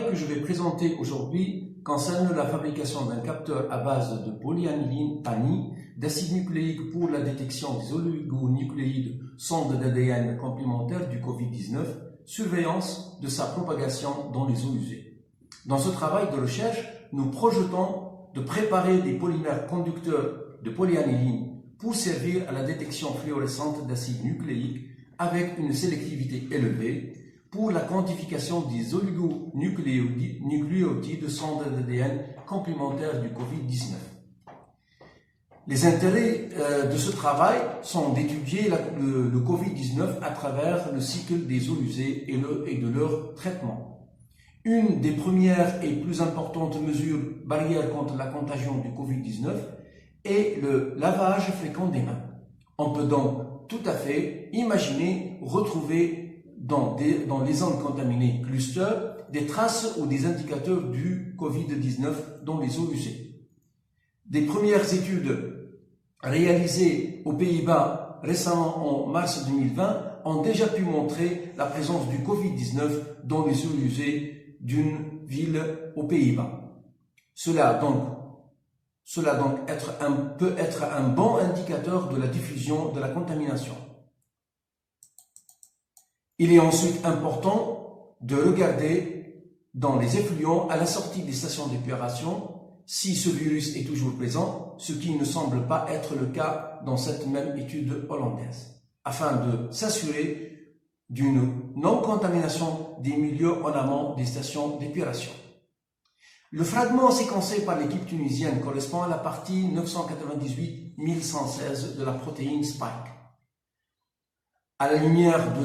travail que je vais présenter aujourd'hui concerne la fabrication d'un capteur à base de polyaniline PANI, d'acide nucléique pour la détection des oligonucléides, sonde d'ADN complémentaire du Covid-19, surveillance de sa propagation dans les eaux usées. Dans ce travail de recherche, nous projetons de préparer des polymères conducteurs de polyaniline pour servir à la détection fluorescente d'acide nucléique avec une sélectivité élevée pour la quantification des oligonucléotides sonde d'ADN complémentaires du Covid-19. Les intérêts de ce travail sont d'étudier le Covid-19 à travers le cycle des eaux usées et de leur traitement. Une des premières et plus importantes mesures barrières contre la contagion du Covid-19 est le lavage fréquent des mains. On peut donc tout à fait imaginer retrouver dans les zones contaminées cluster des traces ou des indicateurs du Covid-19 dans les eaux usées. Des premières études réalisées aux Pays-Bas récemment en mars 2020 ont déjà pu montrer la présence du Covid-19 dans les eaux usées d'une ville aux Pays-Bas. Cela peut être un bon indicateur de la diffusion de la contamination. Il est ensuite important de regarder dans les effluents à la sortie des stations d'épuration si ce virus est toujours présent, ce qui ne semble pas être le cas dans cette même étude hollandaise, afin de s'assurer d'une non-contamination des milieux en amont des stations d'épuration. Le fragment séquencé par l'équipe tunisienne correspond à la partie 998-1116 de la protéine Spike. À la lumière de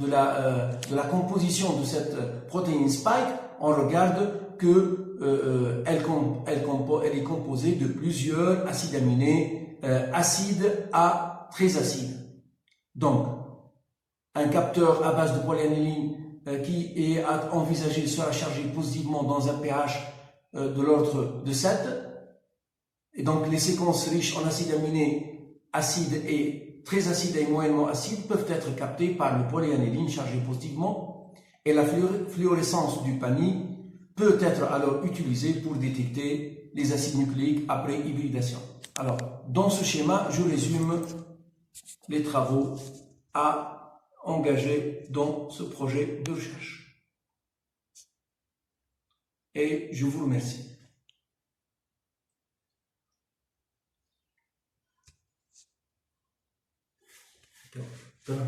la composition de cette protéine Spike, on regarde que elle est composée de plusieurs acides aminés, acides à très acides. Donc, un capteur à base de polyaniline qui est envisagé sera chargé positivement dans un pH de l'ordre de 7. Et donc, les séquences riches en acides aminés acides et très acides et moyennement acides peuvent être captées par le polyaniline chargé positivement. Et la fluorescence du PANI peut être alors utilisée pour détecter les acides nucléiques après hybridation. Alors, dans ce schéma, je résume les travaux à engagés dans ce projet de recherche. Et je vous remercie. D'accord.